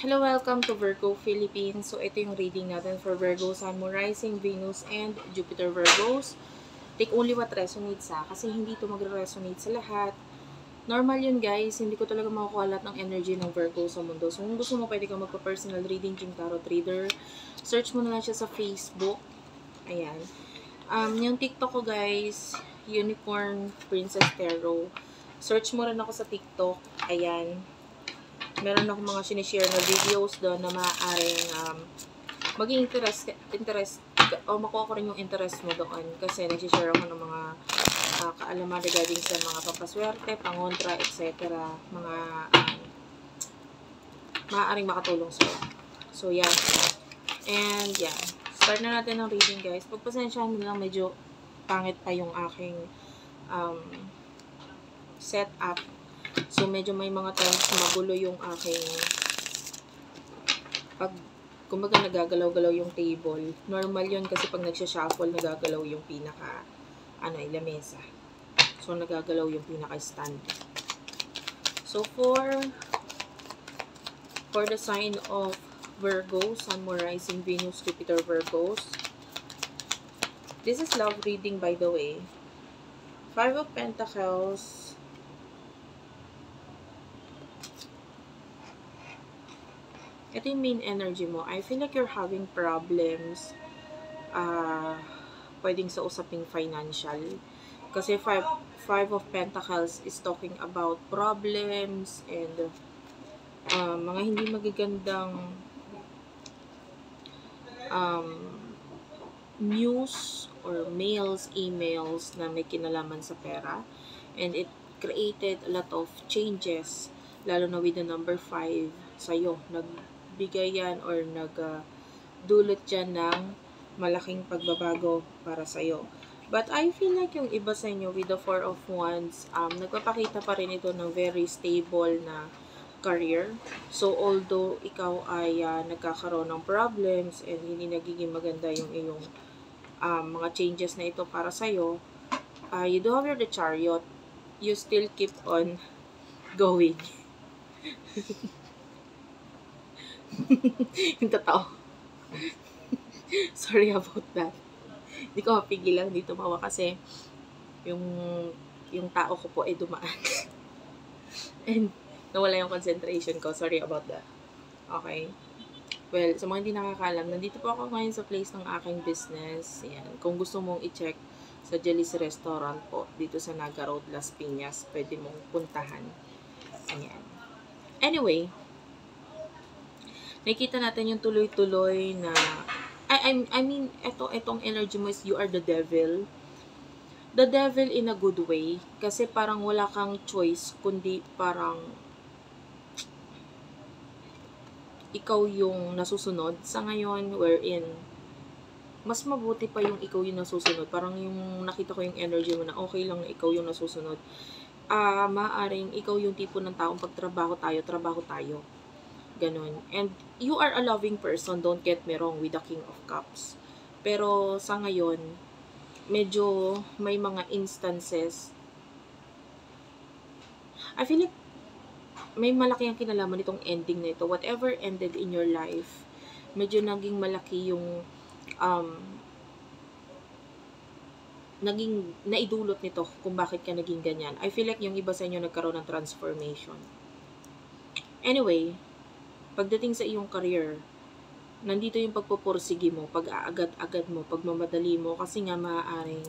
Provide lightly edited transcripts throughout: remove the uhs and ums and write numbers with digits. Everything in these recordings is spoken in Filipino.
Hello, welcome to Virgo Philippines. So, ito yung reading natin for Virgo, Sun, Moon, Rising, Venus, and Jupiter Virgos. Take only what resonates kasi hindi ito magre-resonate sa lahat. Normal yun guys, hindi ko talaga makukuha lahat ng energy ng Virgo sa mundo. So, kung gusto mo, pwede kang magpa-personal reading kay Tarot Reader. Search mo na lang siya sa Facebook. Ayan. Yung TikTok ko guys, Unicorn Princess Tarot. Search mo rin ako sa TikTok. Ayan. Meron ako mga sinishare na videos doon na maaaring maging interest o makuha ko rin yung interest mo doon kasi nagsishare ako ng mga kaalaman regarding sa mga pampaswerte, pangontra, etc. Mga maaaring makatulong sa'yo. So, yeah. And, yeah. Start na natin ng reading, guys. Pagpasensyahan mo lang, medyo pangit pa yung aking setup. So, medyo may mga times magulo yung aking kumbaga nagagalaw-galaw yung table. Normal yun kasi pag nagsha-shuffle, nagagalaw yung pinaka, lamesa. So, nagagalaw yung pinaka-stand. So, for the sign of Virgo, Sun, Moon, Rising, Venus, Jupiter, Virgos. This is love reading, by the way. Five of Pentacles. Ito yung main energy mo. I feel like you're having problems. Pwedeng sa usaping financial. Kasi five of Pentacles is talking about problems and mga hindi magagandang news or mails, emails na may kinalaman sa pera. And it created a lot of changes, lalo na with the number 5 sa'yo. Nagbigay yan or nagdulot dyan ng malaking pagbabago para sa'yo. But I feel like yung iba sa inyo with the 4 of Wands, nagpapakita pa rin ito ng very stable na career. So, although ikaw ay nagkakaroon ng problems and hindi nagiging maganda yung iyong mga changes na ito para sa'yo, you do have the Chariot. You still keep on going. Yung totoo. Sorry about that. Hindi ko mapigil lang dito mawa kasi yung tao ko po ay dumaan. And nawala yung concentration ko. Sorry about that. Okay. Well, sa mga hindi nakakalam, nandito po ako ngayon sa place ng aking business. Ayan. Kung gusto mong i-check sa Jelly's Restaurant po, dito sa Naga Road, Las Piñas, pwede mong puntahan. Ayan. Anyway, nakikita natin yung tuloy-tuloy na, I mean, etong energy mo is you are the devil. The devil in a good way. Kasi parang wala kang choice, kundi parang ikaw yung nasusunod. Sa ngayon, wherein mas mabuti pa yung ikaw yung nasusunod. Parang yung nakita ko yung energy mo na okay lang na ikaw yung nasusunod. Maaring ikaw yung tipo ng taong pagtrabaho tayo. Ganon. And you are a loving person, don't get me wrong, with the King of Cups. Pero sa ngayon, medyo may mga instances, I feel like may malaki ang kinalaman nitong ending na ito. Whatever ended in your life, medyo naging malaki yung naging naidulot nito kung bakit ka naging ganyan. I feel like yung iba sa inyo nagkaroon ng transformation. Anyway, pagdating sa iyong career, nandito yung pagpupursigi mo, pag-aagad-agad mo, pagmamadali mo, kasi nga maaaring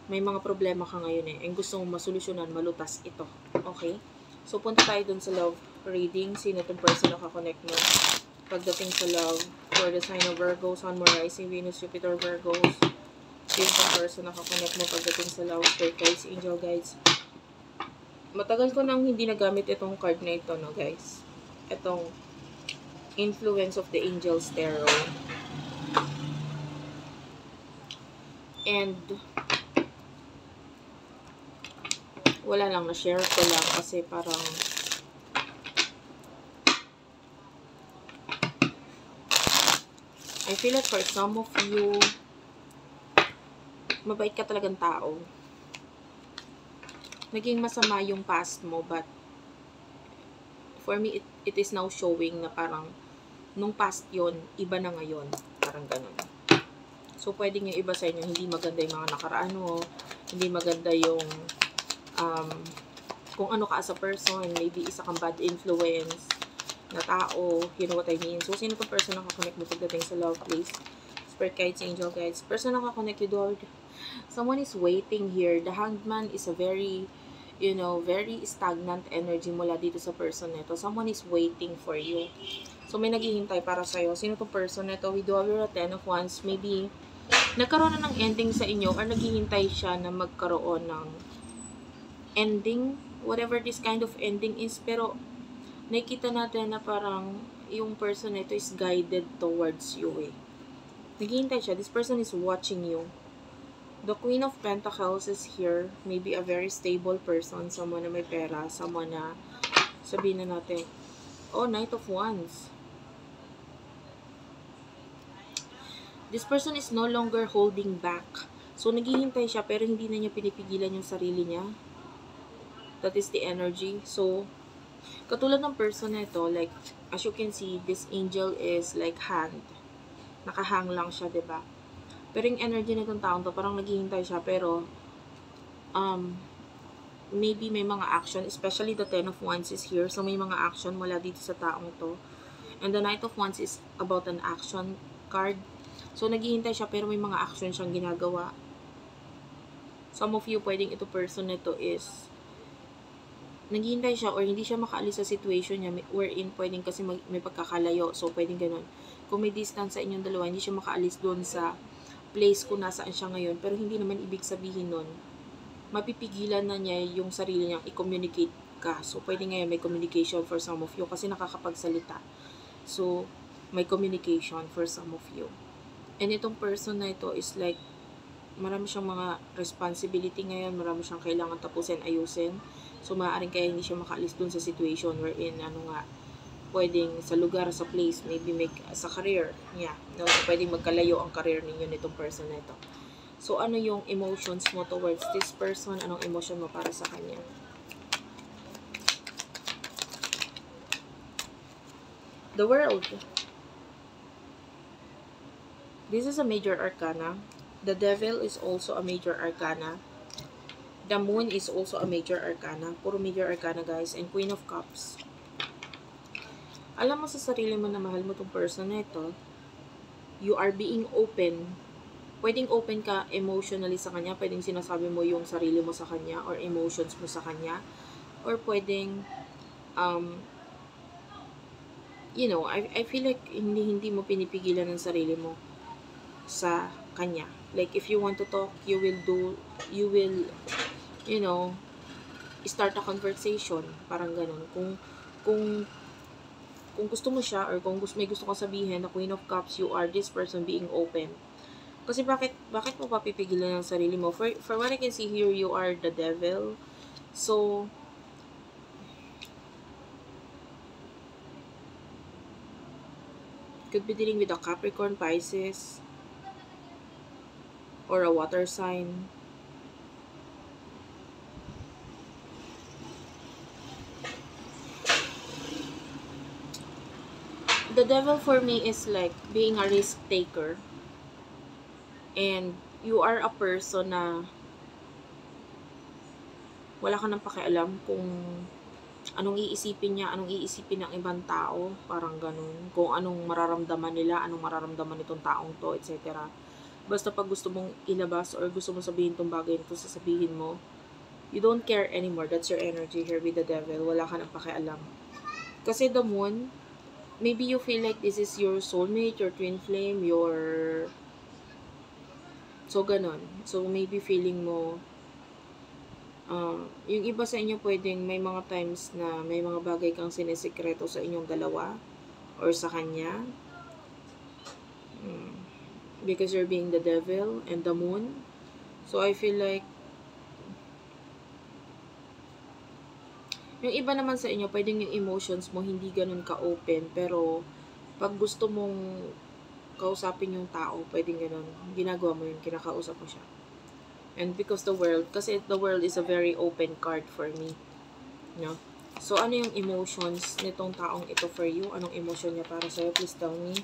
may mga problema ka ngayon and gusto mong masolusyonan, malutas ito. Okay? So, punta tayo dun sa love reading. Sino itong person na kakonect mo? Pagdating sa love, for the sign of Virgo, Sun, Moon, Rising, Venus, Jupiter, Virgos. Sino itong person na kakonect mo pagdating sa love, turquoise, angel guides. Matagal ko nang hindi nagamit itong card na ito, no guys? Itong Influence of the Angels Tarot. And wala lang, na-share ko lang kasi parang I feel like for some of you, mabait ka talagang tao. Naging masama yung past mo, but for me, it is now showing na parang, nung past yon iba na ngayon. Parang ganun. So, pwedeng yung iba sa inyo, hindi maganda yung mga nakaraan mo, hindi maganda yung, kung ano ka as a person, maybe isa kang bad influence na tao, you know what I mean? So, sino itong person na kakonect mo pagdating sa love, please? Spirit guides, angel guides, person na kakonect you, Lord. Someone is waiting here. The Hanged Man is a very, you know, very stagnant energy mula dito sa person nito. Someone is waiting for you. So, may naghihintay para sa'yo. Sino itong person nito? We do have your 10 of Wands. Maybe, nagkaroon na ng ending sa inyo or naghihintay siya na magkaroon ng ending, whatever this kind of ending is. Pero, nakikita natin na parang yung person nito is guided towards you eh. Naghihintay siya. This person is watching you. The Queen of Pentacles is here. Maybe a very stable person. Someone na may pera. Someone na, sabihin na natin, oh, Knight of Wands. This person is no longer holding back. So, naghihintay siya pero hindi na niya pinipigilan yung sarili niya. That is the energy. So, katulad ng person na ito, like, as you can see, this angel is like hanged. Nakahang lang siya, diba? Pero yung energy na itong taong to, parang naghihintay siya, pero, maybe may mga action, especially the 10 of Wands is here. So, may mga action mula dito sa taong to. And the Knight of Wands is about an action card. So, naghihintay siya, pero may mga action siyang ginagawa. Some of you, pwedeng ito person nito is, naghihintay siya or hindi siya makaalis sa situation niya wherein pwedeng kasi may pagkakalayo. So, pwedeng ganun. Kung may distance sa inyong dalawa, hindi siya makaalis doon sa place kung nasaan siya ngayon. Pero hindi naman ibig sabihin nun, mapipigilan na niya yung sarili niyang i-communicate ka. So, pwede ngayon may communication for some of you kasi nakakapagsalita. So, may communication for some of you. And itong person na ito is like, marami siyang mga responsibility ngayon, marami siyang kailangan tapusin, ayusin. So, maaaring kaya hindi siya makaalis dun sa situation wherein, pwedeng sa lugar, sa place, maybe sa career. Yeah. No? So, pwedeng magkalayo ang career ninyo nitong person na ito. So, ano yung emotions mo towards this person? Anong emotion mo para sa kanya? The World. This is a major arcana. The Devil is also a major arcana. The Moon is also a major arcana. Puro major arcana, guys. And Queen of Cups. Alam mo sa sarili mo na mahal mo tong person na ito. You are being open. Pwedeng open ka emotionally sa kanya. Pwedeng sinasabi mo yung sarili mo sa kanya or emotions mo sa kanya. Or pwedeng, you know, I feel like hindi mo pinipigilan ng sarili mo sa kanya. Like, if you want to talk, you will, you know, start a conversation. Parang ganun. Kung gusto mo siya, or kung may gusto kang sabihin na Queen of Cups, you are this person being open. Kasi bakit mo papipigilan ng sarili mo? For what I can see here, you are the Devil. So, could be dealing with a Capricorn, Pisces, or a water sign. The Devil for me is like being a risk taker. And you are a person na wala ka nang pakialam kung anong iisipin niya, anong iisipin ng ibang tao, parang ganun. Kung anong mararamdaman nila, anong mararamdaman nitong taong to, etc. Basta pag gusto mong ilabas or gusto mong sabihin tong bagay nito, sasabihin mo. You don't care anymore. That's your energy here with the Devil. Wala ka nang pakialam. Kasi the Moon, maybe you feel like this is your soulmate, your twin flame, your... So, ganun. So, maybe feeling mo, yung iba sa inyo pwedeng may mga times na may mga bagay kang sinisikreto sa inyong dalawa or sa kanya. Because you're being the Devil and the Moon. So, I feel like yung iba naman sa inyo, pwedeng yung emotions mo hindi ganun ka-open. Pero, pag gusto mong kausapin yung tao, pwedeng ganun. Ginagawa mo yun, kinakausap mo siya. And because the World, kasi the World is a very open card for me. No? So, ano yung emotions nitong taong ito for you? Anong emotion niya para sa'yo? Please tell me.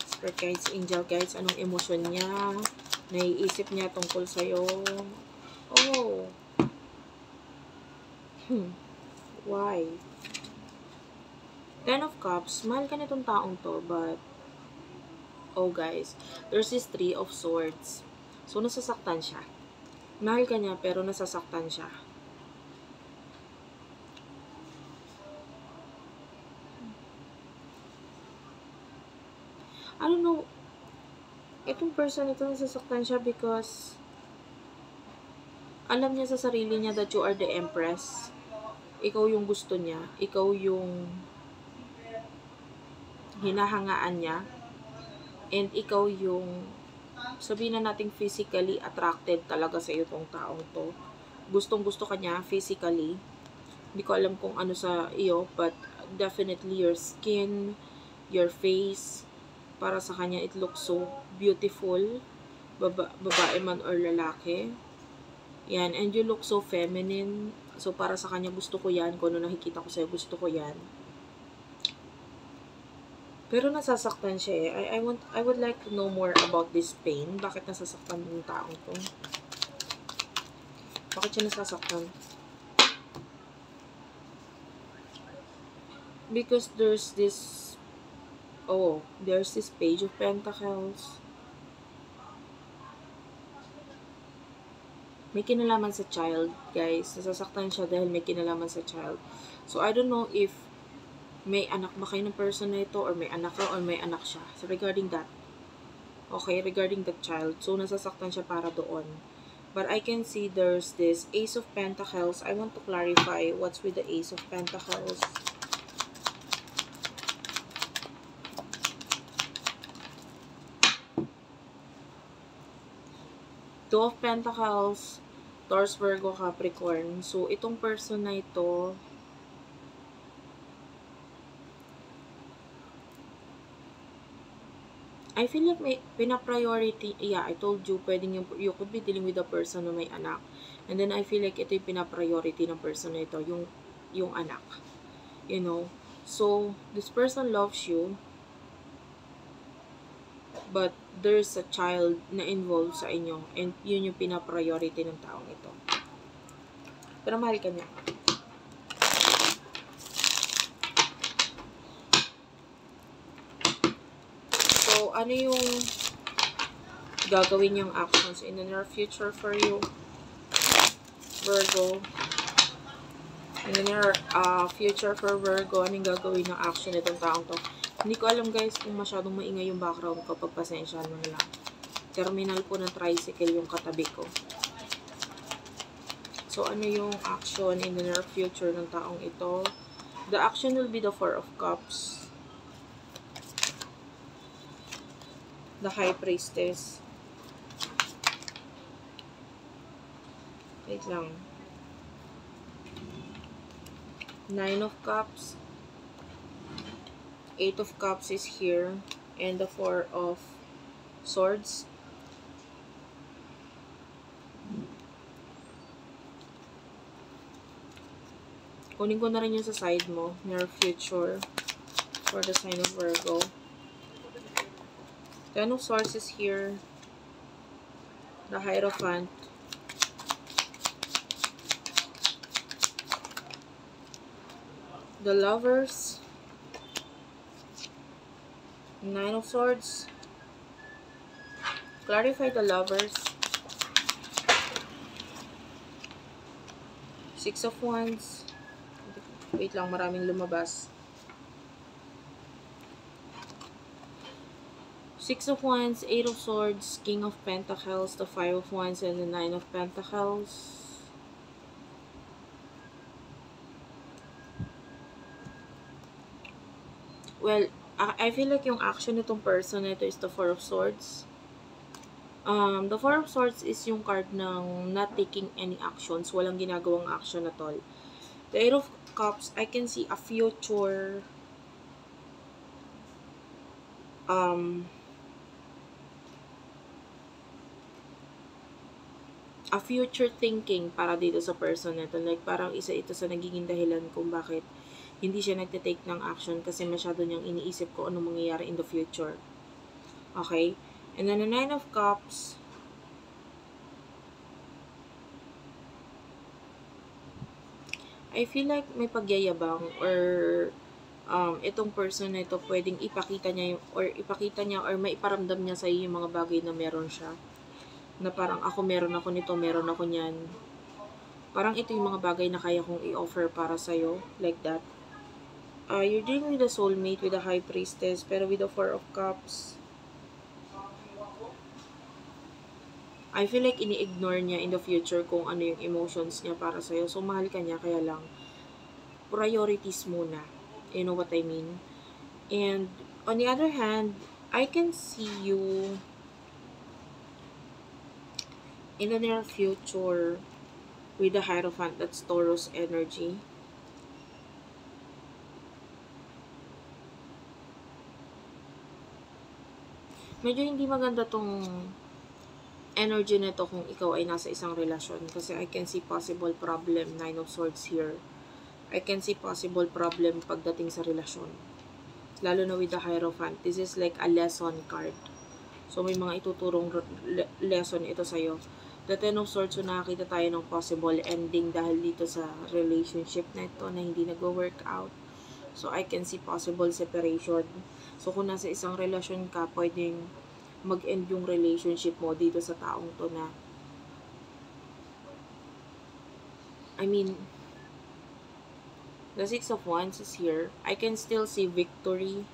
Spirit guides, angel guides, anong emotion niya? Naiisip niya tungkol sa'yo? Oh. Why? Ten of Cups, mahal ka nitong taong to, but, oh guys, there's this Three of Swords. So, nasasaktan siya. Mahal ka niya, pero nasasaktan siya. I don't know, itong person ito nasasaktan siya because alam niya sa sarili niya that you are the Empress. Ikaw yung gusto niya. Ikaw yung hinahangaan niya. And ikaw yung, sabihin na natin physically attracted talaga sa iyo tong taong to. Gustong gusto ka niya physically. Hindi ko alam kung ano sa iyo, but definitely your skin, your face, para sa kanya it looks so beautiful. Babae man or lalaki. Yan, and you look so feminine. So, para sa kanya, gusto ko yan. Kung ano nakikita ko sa'yo, gusto ko yan. Pero nasasaktan siya eh. I would like to know more about this pain. Bakit nasasaktan yung taong to? Bakit siya nasasaktan? Because there's this, there's this Page of Pentacles. May kinalaman sa child, guys. Nasasaktan siya dahil may kinalaman sa child. So, I don't know if may anak ba kayo ng person na ito, or may anak ka, or may anak siya. So, regarding that. Okay, regarding that child. So, nasasaktan siya para doon. But I can see there's this Ace of Pentacles. I want to clarify what's with the Ace of Pentacles. Two of Pentacles, Taurus, Virgo, Capricorn. So, itong person na ito, I feel like may pinapriority, yeah, I told you, pwedeng you could be dealing with a person na may anak. And then, I feel like ito yung pinapriority ng person na ito, yung anak. You know? So, this person loves you, but there's a child na involved sa inyo, and yun yung pinapriority ng taong ito. Pero mahal ka niya. So, ano yung gagawin niyang actions in the near future for you, Virgo? In the near future for Virgo, anong gagawin ng action itong taong to? Hindi ko alam guys kung masyadong maingay yung background ko, pagpasensyahan mo na lang. Terminal po ng tricycle yung katabi ko. So, ano yung action in the near future ng taong ito? The action will be the Four of Cups. The High Priestess. Wait lang. Nine of Cups. Eight of Cups is here. And the Four of Swords. Kunin ko na rin yung sa side mo. Near future. For the sign of Virgo. Ten of Swords is here. The Hierophant. The Lovers. Nine of Swords. Clarify the Lovers. Six of Wands. Wait lang, maraming lumabas. Six of Wands, Eight of Swords, King of Pentacles, the Five of Wands, and the Nine of Pentacles. Well, I feel like yung action nitong person nito is the Four of Swords. The Four of Swords is yung card ng not taking any actions. Walang ginagawang action at all. The Eight of Cups, I can see a future a, a future thinking para dito sa person na ito. Like, parang isa ito sa nagiging dahilan kung bakit hindi siya nagte-take ng action kasi masyado niyang iniisip ko ano mangyayari in the future. Okay? And then the Nine of Cups, I feel like may pagyayabang or itong person na ito pwedeng ipakita niya or maiparamdam niya sa iyo yung mga bagay na meron siya. Na parang ako meron ako nito, meron ako niyan. Parang ito yung mga bagay na kaya kong i-offer para sa iyo, like that. You're dealing with a soulmate, with a high priestess, pero with the Four of Cups, I feel like ini-ignore niya in the future kung ano yung emotions niya para sa'yo. So, mahal ka niya, kaya lang, priorities muna. You know what I mean? And, on the other hand, I can see you in the near future with the Hierophant, that's Taurus energy. Medyo hindi maganda tong energy nito kung ikaw ay nasa isang relasyon kasi I can see possible problem, Nine of Swords here. I can see possible problem pagdating sa relasyon. Lalo na with the Hierophant. This is like a lesson card. So, may mga ituturong lesson ito sa'yo. The Ten of Swords, so nakakita tayo ng possible ending dahil dito sa relationship na ito na hindi nag-work out. So, I can see possible separation. So, kung nasa isang relasyon ka, pwedeng mag-end yung relationship mo dito sa taong to na the Six of Wands is here. I can still see victory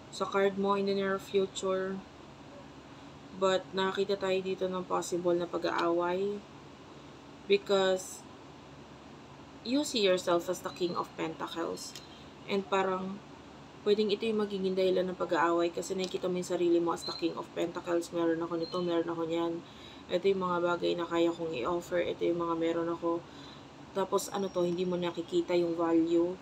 sa card mo in the near future. But nakakita tayo dito ng possible na pag-aaway because you see yourself as the King of Pentacles. And parang pwedeng ito yung magiging dahilan ng pag-aaway kasi nakikita mo yung sarili mo as the King of Pentacles. Meron ako nito, meron ako niyan. Ito yung mga bagay na kaya kong i-offer. Ito yung mga meron ako. Tapos hindi mo nakikita yung value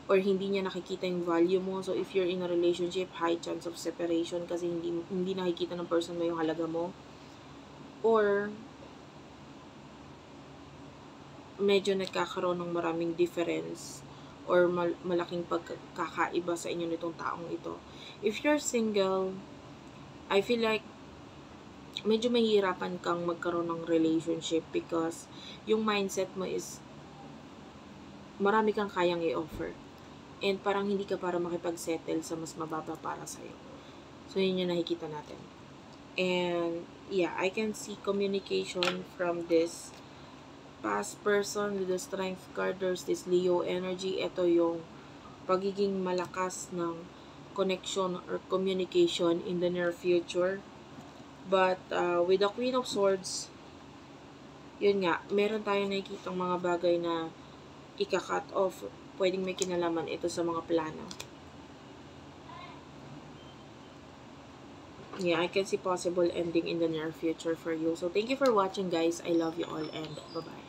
or hindi niya nakikita yung value mo. So, if you're in a relationship, high chance of separation kasi hindi nakikita ng person mo yung halaga mo. Or, medyo nagkakaroon ng maraming difference or malaking pagkakaiba sa inyo nitong taong ito. If you're single, I feel like medyo mahihirapan kang magkaroon ng relationship because yung mindset mo is marami kang kayang i-offer. And parang hindi ka para makipag-settle sa mas mababa para sa'yo. So, yun yung nakikita natin. And, yeah, I can see communication from this past person with the Strength card. There's this Leo energy. Ito yung pagiging malakas ng connection or communication in the near future. But, with the Queen of Swords, yun nga, meron tayong nakikitang mga bagay na ika-cut off. Pwedeng may kinalaman ito sa mga plano. Yeah, I can see possible ending in the near future for you. So, thank you for watching, guys. I love you all and bye-bye.